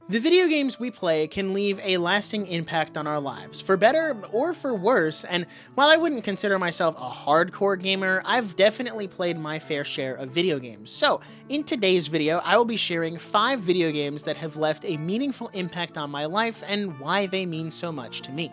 The video games we play can leave a lasting impact on our lives, for better or for worse, and while I wouldn't consider myself a hardcore gamer, I've definitely played my fair share of video games. So, in today's video, I will be sharing 5 video games that have left a meaningful impact on my life and why they mean so much to me.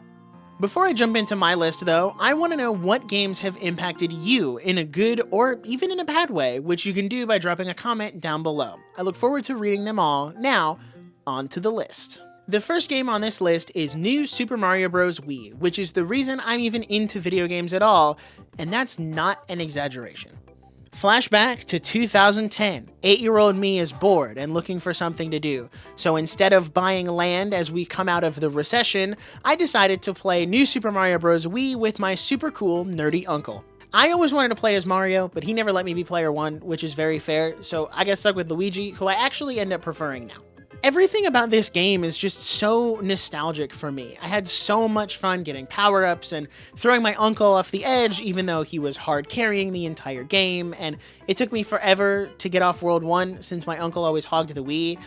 Before I jump into my list though, I want to know what games have impacted you in a good or even in a bad way, which you can do by dropping a comment down below. I look forward to reading them all. Now, on to the list. The first game on this list is New Super Mario Bros. Wii, which is the reason I'm even into video games at all, and that's not an exaggeration. Flashback to 2010, 8-year-old me is bored and looking for something to do, so instead of buying land as we come out of the recession, I decided to play New Super Mario Bros. Wii with my super cool, nerdy uncle. I always wanted to play as Mario, but he never let me be player 1, which is very fair, so I got stuck with Luigi, who I actually end up preferring now. Everything about this game is just so nostalgic for me. I had so much fun getting power-ups and throwing my uncle off the edge even though he was hard carrying the entire game, and it took me forever to get off World 1 since my uncle always hogged the Wii,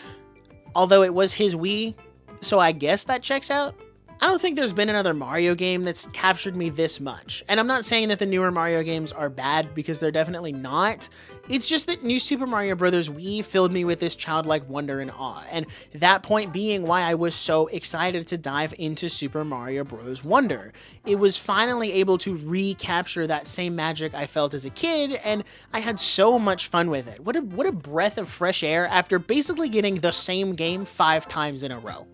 although it was his Wii, so I guess that checks out. I don't think there's been another Mario game that's captured me this much, and I'm not saying that the newer Mario games are bad because they're definitely not. It's just that New Super Mario Bros. Wii filled me with this childlike wonder and awe, and that point being why I was so excited to dive into Super Mario Bros. Wonder. It was finally able to recapture that same magic I felt as a kid, and I had so much fun with it. What a breath of fresh air after basically getting the same game 5 times in a row.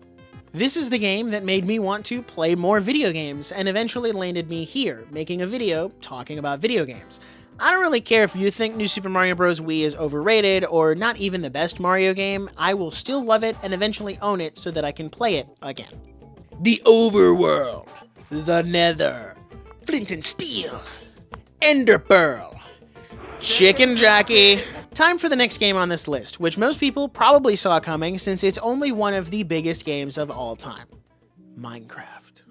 This is the game that made me want to play more video games and eventually landed me here, making a video talking about video games. I don't really care if you think New Super Mario Bros. Wii is overrated or not even the best Mario game, I will still love it and eventually own it so that I can play it again. The Overworld, the Nether, Flint and Steel, Ender Pearl, Chicken Jockey. Time for the next game on this list, which most people probably saw coming since it's only one of the biggest games of all time. Minecraft.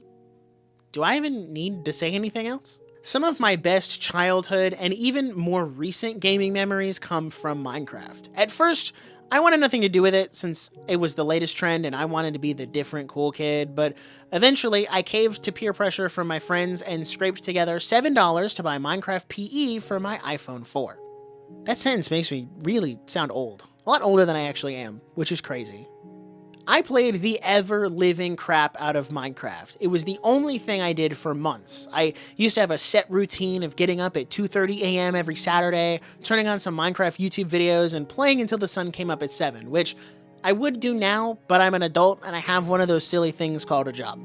Do I even need to say anything else? Some of my best childhood and even more recent gaming memories come from Minecraft. At first, I wanted nothing to do with it since it was the latest trend and I wanted to be the different cool kid, but eventually I caved to peer pressure from my friends and scraped together $7 to buy Minecraft PE for my iPhone 4. That sentence makes me really sound old. A lot older than I actually am, which is crazy. I played the ever-living crap out of Minecraft. It was the only thing I did for months. I used to have a set routine of getting up at 2:30 a.m. every Saturday, turning on some Minecraft YouTube videos, and playing until the sun came up at 7, which I would do now, but I'm an adult and I have one of those silly things called a job.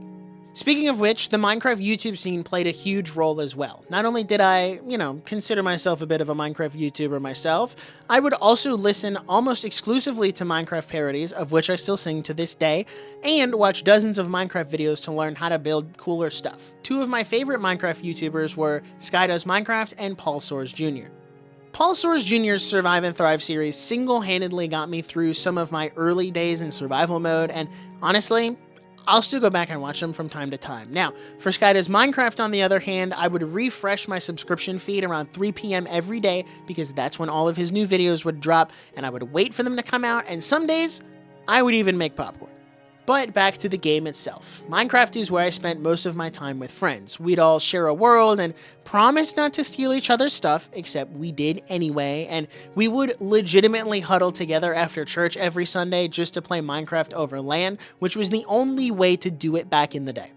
Speaking of which, the Minecraft YouTube scene played a huge role as well. Not only did I, consider myself a bit of a Minecraft YouTuber myself, I would also listen almost exclusively to Minecraft parodies, of which I still sing to this day, and watch dozens of Minecraft videos to learn how to build cooler stuff. 2 of my favorite Minecraft YouTubers were Sky Does Minecraft and Paul Soares Jr. Paul Soares Jr.'s Survive and Thrive series single-handedly got me through some of my early days in survival mode, and honestly, I'll still go back and watch them from time to time. Now, for Sky Does Minecraft, on the other hand, I would refresh my subscription feed around 3 p.m. every day because that's when all of his new videos would drop, and I would wait for them to come out, and some days, I would even make popcorn. But back to the game itself. Minecraft is where I spent most of my time with friends. We'd all share a world and promise not to steal each other's stuff, except we did anyway, and we would legitimately huddle together after church every Sunday just to play Minecraft over LAN, which was the only way to do it back in the day.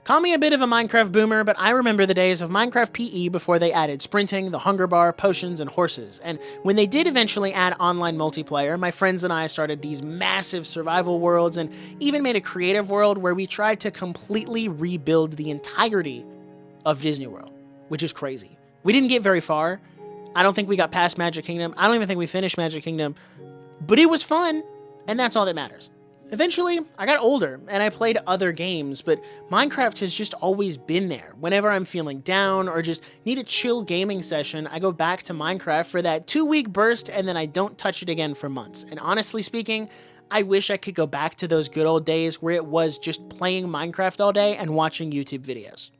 Call me a bit of a Minecraft boomer, but I remember the days of Minecraft PE before they added sprinting, the hunger bar, potions, and horses. And when they did eventually add online multiplayer, my friends and I started these massive survival worlds and even made a creative world where we tried to completely rebuild the entirety of Disney World, which is crazy. We didn't get very far. I don't think we got past Magic Kingdom. I don't even think we finished Magic Kingdom, but it was fun, and that's all that matters. Eventually, I got older and I played other games, but Minecraft has just always been there. Whenever I'm feeling down or just need a chill gaming session, I go back to Minecraft for that 2-week burst and then I don't touch it again for months. And honestly speaking, I wish I could go back to those good old days where it was just playing Minecraft all day and watching YouTube videos.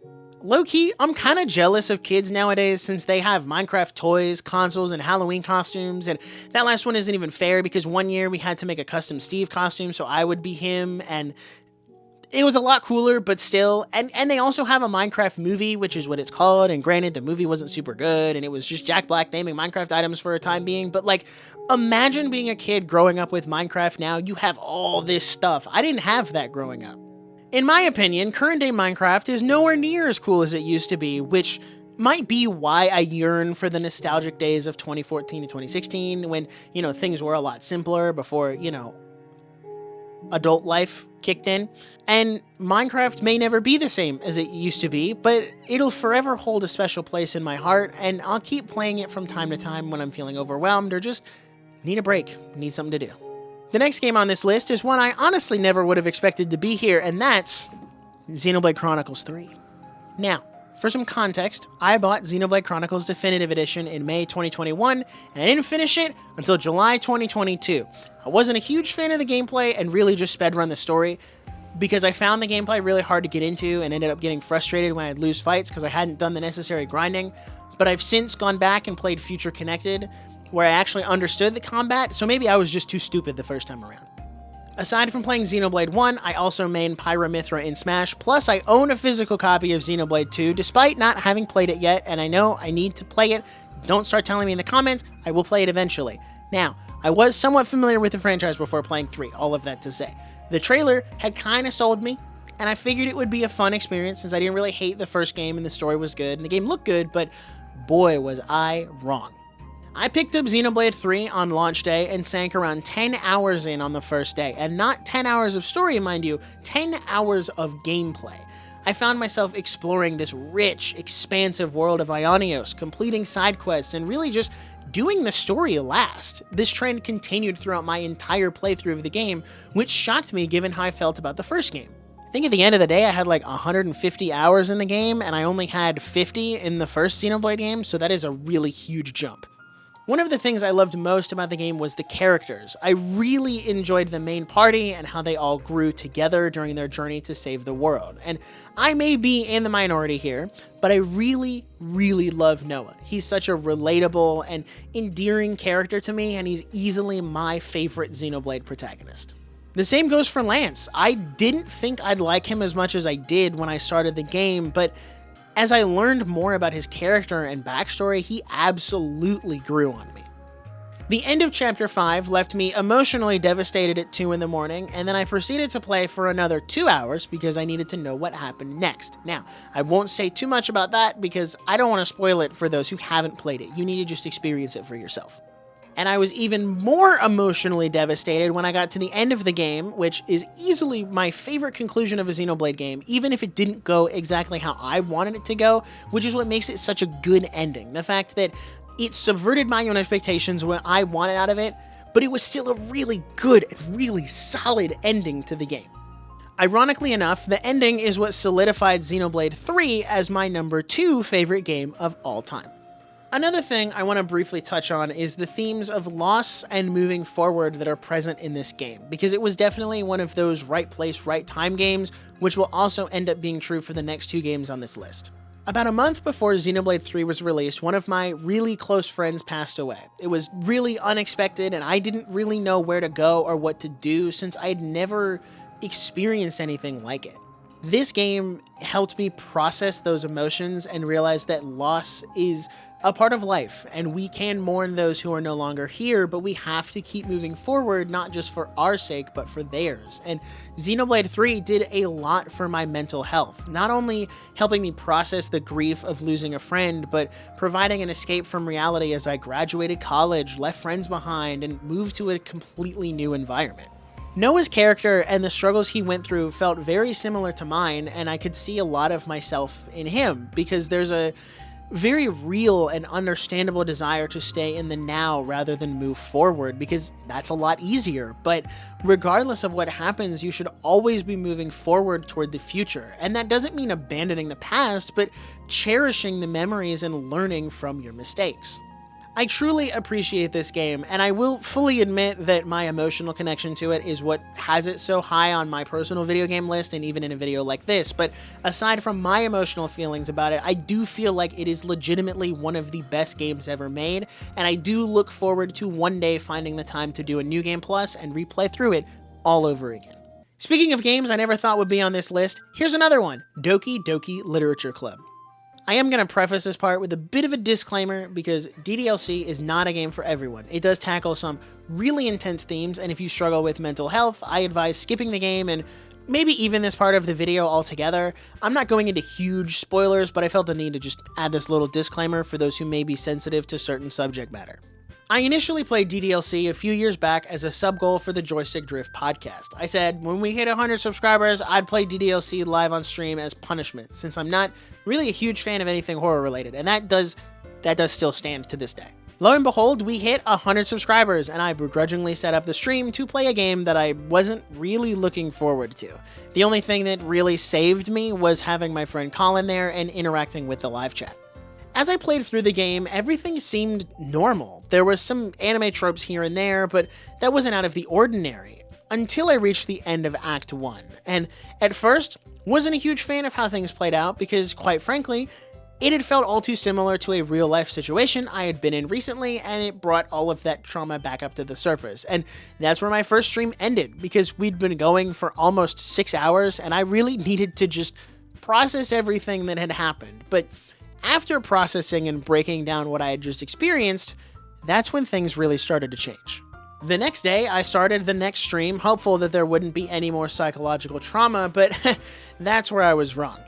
Low-key, I'm kind of jealous of kids nowadays since they have Minecraft toys, consoles, and Halloween costumes, and that last one isn't even fair because one year we had to make a custom Steve costume so I would be him, and it was a lot cooler, but still, and they also have a Minecraft movie, which is what it's called, and granted, the movie wasn't super good, and it was just Jack Black naming Minecraft items for a time being, but like, imagine being a kid growing up with Minecraft now, you have all this stuff. I didn't have that growing up. In my opinion, current day Minecraft is nowhere near as cool as it used to be, which might be why I yearn for the nostalgic days of 2014 to 2016 when, things were a lot simpler before, adult life kicked in. And Minecraft may never be the same as it used to be, but it'll forever hold a special place in my heart, and I'll keep playing it from time to time when I'm feeling overwhelmed or just need a break, need something to do. The next game on this list is one I honestly never would have expected to be here, and that's Xenoblade Chronicles 3. Now, for some context, I bought Xenoblade Chronicles Definitive Edition in May 2021, and I didn't finish it until July 2022. I wasn't a huge fan of the gameplay and really just sped run the story because I found the gameplay really hard to get into and ended up getting frustrated when I'd lose fights because I hadn't done the necessary grinding, but I've since gone back and played Future Connected, where I actually understood the combat, so maybe I was just too stupid the first time around. Aside from playing Xenoblade 1, I also main Pyramithra in Smash, plus I own a physical copy of Xenoblade 2, despite not having played it yet, and I know I need to play it. Don't start telling me in the comments, I will play it eventually. Now, I was somewhat familiar with the franchise before playing 3, all of that to say. The trailer had kinda sold me, and I figured it would be a fun experience since I didn't really hate the first game and the story was good, and the game looked good, but boy was I wrong. I picked up Xenoblade 3 on launch day and sank around 10 hours in on the first day, and not 10 hours of story, mind you, 10 hours of gameplay. I found myself exploring this rich, expansive world of Ionios, completing side quests, and really just doing the story last. This trend continued throughout my entire playthrough of the game, which shocked me given how I felt about the first game. I think at the end of the day I had like 150 hours in the game, and I only had 50 in the first Xenoblade game, so that is a really huge jump. One of the things I loved most about the game was the characters. I really enjoyed the main party and how they all grew together during their journey to save the world. And I may be in the minority here, but I really, really love Noah. He's such a relatable and endearing character to me, and he's easily my favorite Xenoblade protagonist. The same goes for Lance. I didn't think I'd like him as much as I did when I started the game, but as I learned more about his character and backstory, he absolutely grew on me. The end of Chapter 5 left me emotionally devastated at 2 in the morning, and then I proceeded to play for another 2 hours because I needed to know what happened next. Now, I won't say too much about that because I don't want to spoil it for those who haven't played it. You need to just experience it for yourself. And I was even more emotionally devastated when I got to the end of the game, which is easily my favorite conclusion of a Xenoblade game, even if it didn't go exactly how I wanted it to go, which is what makes it such a good ending. The fact that it subverted my own expectations what I wanted out of it, but it was still a really good and really solid ending to the game. Ironically enough, the ending is what solidified Xenoblade 3 as my number 2 favorite game of all time. Another thing I want to briefly touch on is the themes of loss and moving forward that are present in this game, because it was definitely one of those right place, right time games, which will also end up being true for the next 2 games on this list. About a month before Xenoblade 3 was released, one of my really close friends passed away. It was really unexpected, and I didn't really know where to go or what to do since I'd never experienced anything like it. This game helped me process those emotions and realize that loss is a part of life, and we can mourn those who are no longer here, but we have to keep moving forward, not just for our sake, but for theirs. And Xenoblade 3 did a lot for my mental health, not only helping me process the grief of losing a friend, but providing an escape from reality as I graduated college, left friends behind, and moved to a completely new environment. Noah's character and the struggles he went through felt very similar to mine, and I could see a lot of myself in him, because there's a very real and understandable desire to stay in the now rather than move forward, because that's a lot easier. But regardless of what happens, you should always be moving forward toward the future. And that doesn't mean abandoning the past, but cherishing the memories and learning from your mistakes. I truly appreciate this game, and I will fully admit that my emotional connection to it is what has it so high on my personal video game list and even in a video like this, but aside from my emotional feelings about it, I do feel like it is legitimately one of the best games ever made, and I do look forward to one day finding the time to do a New Game Plus and replay through it all over again. Speaking of games I never thought would be on this list, here's another one, Doki Doki Literature Club. I am going to preface this part with a bit of a disclaimer because DDLC is not a game for everyone. It does tackle some really intense themes, and if you struggle with mental health, I advise skipping the game and maybe even this part of the video altogether. I'm not going into huge spoilers, but I felt the need to just add this little disclaimer for those who may be sensitive to certain subject matter. I initially played DDLC a few years back as a sub-goal for the Joystick Drift podcast. I said when we hit 100 subscribers, I'd play DDLC live on stream as punishment, since I'm not really a huge fan of anything horror related, and that does still stand to this day. Lo and behold, we hit 100 subscribers, and I begrudgingly set up the stream to play a game that I wasn't really looking forward to. The only thing that really saved me was having my friend Colin there and interacting with the live chat. As I played through the game, everything seemed normal. There was some anime tropes here and there, but that wasn't out of the ordinary, until I reached the end of Act 1. And at first, wasn't a huge fan of how things played out because, quite frankly, it had felt all too similar to a real-life situation I had been in recently, and it brought all of that trauma back up to the surface. And that's where my first stream ended, because we'd been going for almost 6 hours, and I really needed to just process everything that had happened. But after processing and breaking down what I had just experienced, that's when things really started to change. The next day, I started the next stream, hopeful that there wouldn't be any more psychological trauma, but that's where I was wrong.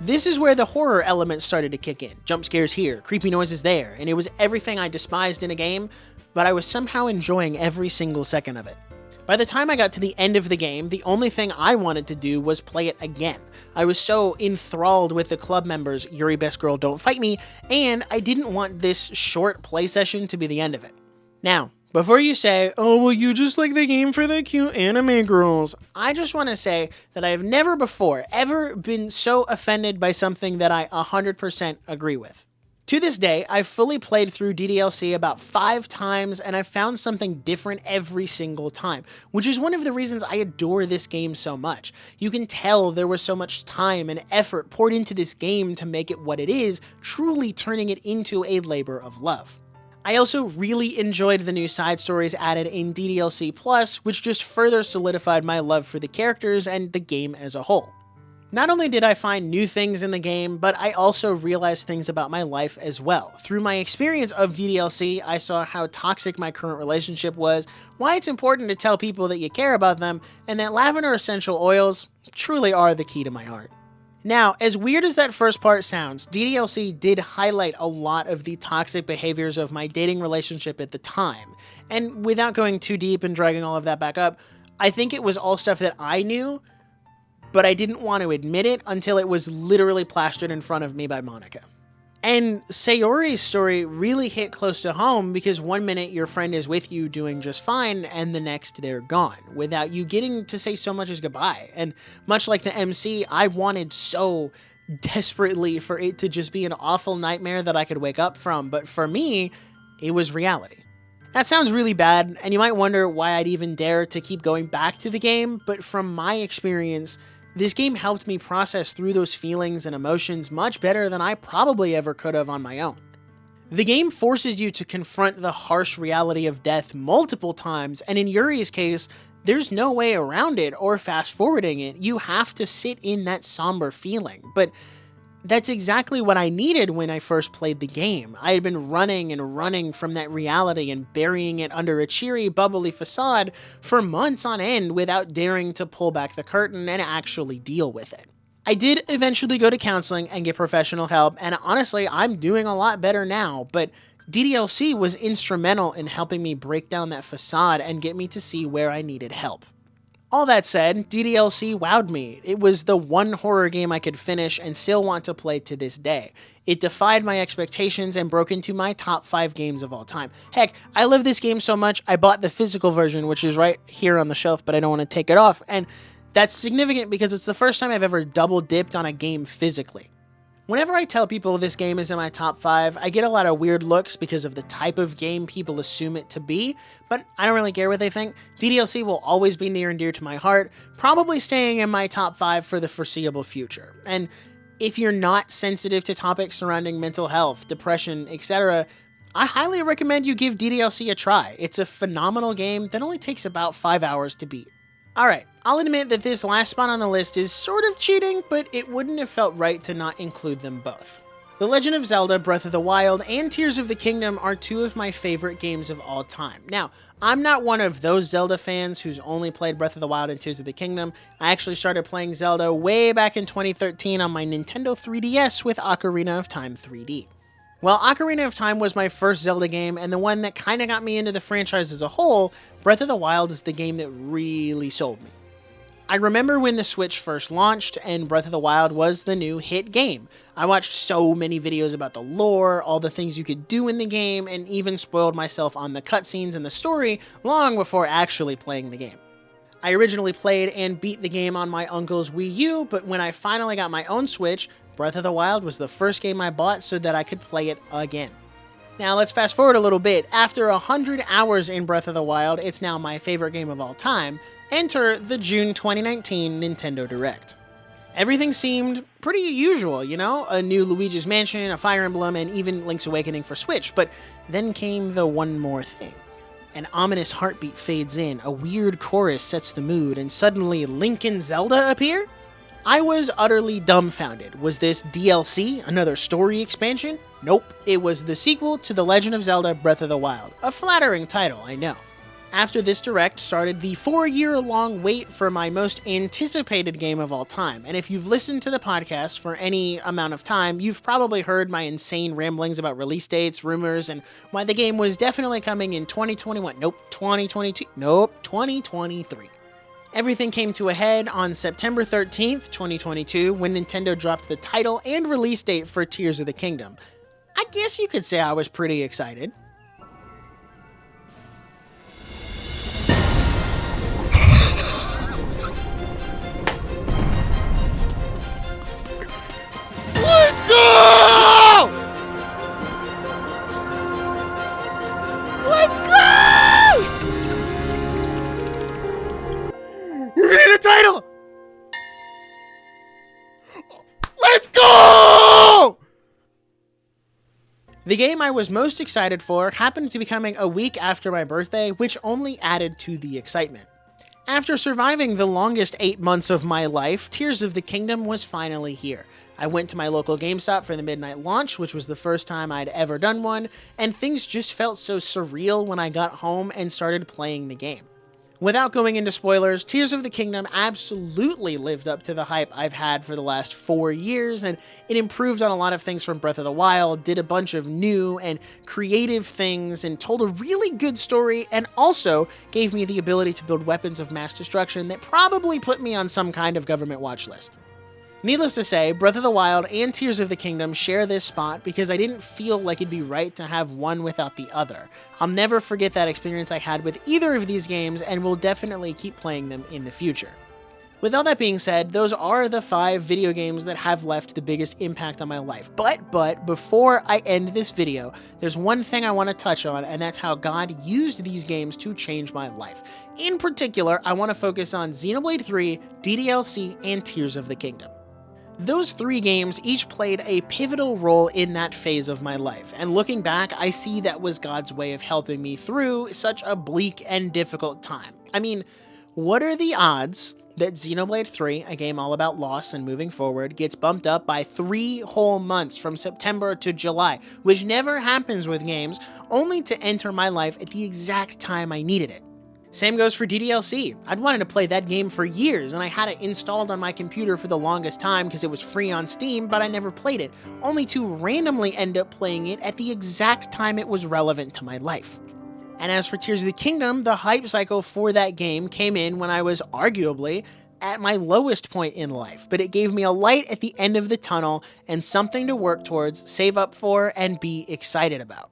This is where the horror element started to kick in. Jump scares here, creepy noises there, and it was everything I despised in a game, but I was somehow enjoying every single second of it. By the time I got to the end of the game, the only thing I wanted to do was play it again. I was so enthralled with the club members, Yuri Best Girl Don't Fight Me, and I didn't want this short play session to be the end of it. Now, before you say, oh, well, you just like the game for the cute anime girls, I just want to say that I have never before ever been so offended by something that I 100% agree with. To this day, I've fully played through DDLC about 5 times, and I've found something different every single time, which is one of the reasons I adore this game so much. You can tell there was so much time and effort poured into this game to make it what it is, truly turning it into a labor of love. I also really enjoyed the new side stories added in DDLC Plus, which just further solidified my love for the characters and the game as a whole. Not only did I find new things in the game, but I also realized things about my life as well. Through my experience of DDLC, I saw how toxic my current relationship was, why it's important to tell people that you care about them, and that lavender essential oils truly are the key to my heart. Now, as weird as that first part sounds, DDLC did highlight a lot of the toxic behaviors of my dating relationship at the time. And without going too deep and dragging all of that back up, I think it was all stuff that I knew, but I didn't want to admit it until it was literally plastered in front of me by Monica. And Sayori's story really hit close to home because one minute your friend is with you doing just fine, and the next they're gone, without you getting to say so much as goodbye. And much like the MC, I wanted so desperately for it to just be an awful nightmare that I could wake up from, but for me, it was reality. That sounds really bad, and you might wonder why I'd even dare to keep going back to the game, but from my experience, this game helped me process through those feelings and emotions much better than I probably ever could have on my own. The game forces you to confront the harsh reality of death multiple times, and in Yuri's case, there's no way around it or fast forwarding it. You have to sit in that somber feeling, but that's exactly what I needed when I first played the game. I had been running and running from that reality and burying it under a cheery, bubbly facade for months on end without daring to pull back the curtain and actually deal with it. I did eventually go to counseling and get professional help, and honestly, I'm doing a lot better now, but DDLC was instrumental in helping me break down that facade and get me to see where I needed help. All that said, DDLC wowed me. It was the one horror game I could finish and still want to play to this day. It defied my expectations and broke into my top 5 games of all time. Heck, I love this game so much, I bought the physical version, which is right here on the shelf, but I don't want to take it off, and that's significant because it's the first time I've ever double dipped on a game physically. Whenever I tell people this game is in my top 5, I get a lot of weird looks because of the type of game people assume it to be, but I don't really care what they think. DDLC will always be near and dear to my heart, probably staying in my top 5 for the foreseeable future. And if you're not sensitive to topics surrounding mental health, depression, etc., I highly recommend you give DDLC a try. It's a phenomenal game that only takes about 5 hours to beat. Alright, I'll admit that this last spot on the list is sort of cheating, but it wouldn't have felt right to not include them both. The Legend of Zelda, Breath of the Wild, and Tears of the Kingdom are two of my favorite games of all time. Now, I'm not one of those Zelda fans who's only played Breath of the Wild and Tears of the Kingdom. I actually started playing Zelda way back in 2013 on my Nintendo 3DS with Ocarina of Time 3D. Well, Ocarina of Time was my first Zelda game, and the one that kinda got me into the franchise as a whole. Breath of the Wild is the game that really sold me. I remember when the Switch first launched, and Breath of the Wild was the new hit game. I watched so many videos about the lore, all the things you could do in the game, and even spoiled myself on the cutscenes and the story long before actually playing the game. I originally played and beat the game on my uncle's Wii U, but when I finally got my own Switch, Breath of the Wild was the first game I bought so that I could play it again. Now let's fast forward a little bit. After 100 hours in Breath of the Wild, it's now my favorite game of all time. Enter the June 2019 Nintendo Direct. Everything seemed pretty usual, you know? A new Luigi's Mansion, a Fire Emblem, and even Link's Awakening for Switch, but then came the one more thing. An ominous heartbeat fades in, a weird chorus sets the mood, and suddenly Link and Zelda appear? I was utterly dumbfounded. Was this DLC, another story expansion? Nope, it was the sequel to The Legend of Zelda Breath of the Wild. A flattering title, I know. After this direct started the 4-year-long wait for my most anticipated game of all time, and if you've listened to the podcast for any amount of time, you've probably heard my insane ramblings about release dates, rumors, and why the game was definitely coming in 2021. Nope, 2022. Nope, 2023. Everything came to a head on September 13th, 2022, when Nintendo dropped the title and release date for Tears of the Kingdom. I guess you could say I was pretty excited. Let's go! Let's go! We're gonna get a title! Let's go! The game I was most excited for happened to be coming a week after my birthday, which only added to the excitement. After surviving the longest 8 months of my life, Tears of the Kingdom was finally here. I went to my local GameStop for the midnight launch, which was the first time I'd ever done one, and things just felt so surreal when I got home and started playing the game. Without going into spoilers, Tears of the Kingdom absolutely lived up to the hype I've had for the last 4 years, and it improved on a lot of things from Breath of the Wild, did a bunch of new and creative things, and told a really good story, and also gave me the ability to build weapons of mass destruction that probably put me on some kind of government watch list. Needless to say, Breath of the Wild and Tears of the Kingdom share this spot because I didn't feel like it'd be right to have one without the other. I'll never forget that experience I had with either of these games and will definitely keep playing them in the future. With all that being said, those are the 5 video games that have left the biggest impact on my life. But before I end this video, there's one thing I want to touch on, and that's how God used these games to change my life. In particular, I want to focus on Xenoblade 3, DDLC, and Tears of the Kingdom. Those 3 games each played a pivotal role in that phase of my life, and looking back, I see that was God's way of helping me through such a bleak and difficult time. I mean, what are the odds that Xenoblade 3, a game all about loss and moving forward, gets bumped up by 3 whole months from September to July, which never happens with games, only to enter my life at the exact time I needed it? Same goes for DDLC. I'd wanted to play that game for years, and I had it installed on my computer for the longest time because it was free on Steam, but I never played it, only to randomly end up playing it at the exact time it was relevant to my life. And as for Tears of the Kingdom, the hype cycle for that game came in when I was arguably at my lowest point in life, but it gave me a light at the end of the tunnel and something to work towards, save up for, and be excited about.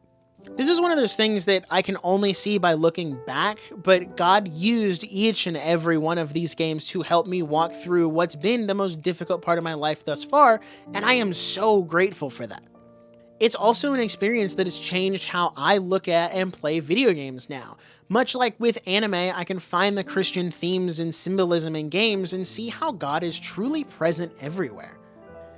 This is one of those things that I can only see by looking back, but God used each and every one of these games to help me walk through what's been the most difficult part of my life thus far, and I am so grateful for that. It's also an experience that has changed how I look at and play video games now. Much like with anime, I can find the Christian themes and symbolism in games and see how God is truly present everywhere.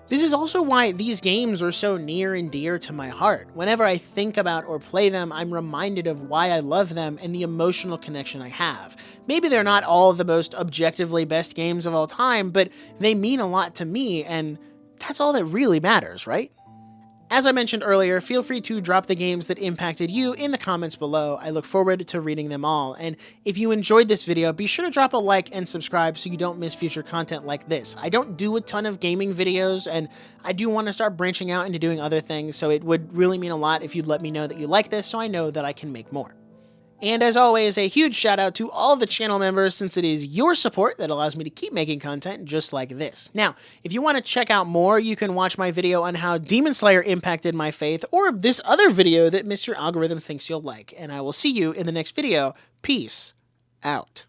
This is also why these games are so near and dear to my heart. Whenever I think about or play them, I'm reminded of why I love them and the emotional connection I have. Maybe they're not all the most objectively best games of all time, but they mean a lot to me, and that's all that really matters, right? As I mentioned earlier, feel free to drop the games that impacted you in the comments below. I look forward to reading them all. And if you enjoyed this video, be sure to drop a like and subscribe so you don't miss future content like this. I don't do a ton of gaming videos, and I do want to start branching out into doing other things, so it would really mean a lot if you'd let me know that you like this so I know that I can make more. And as always, a huge shout out to all the channel members, since it is your support that allows me to keep making content just like this. Now, if you want to check out more, you can watch my video on how Demon Slayer impacted my faith, or this other video that Mr. Algorithm thinks you'll like. And I will see you in the next video. Peace out.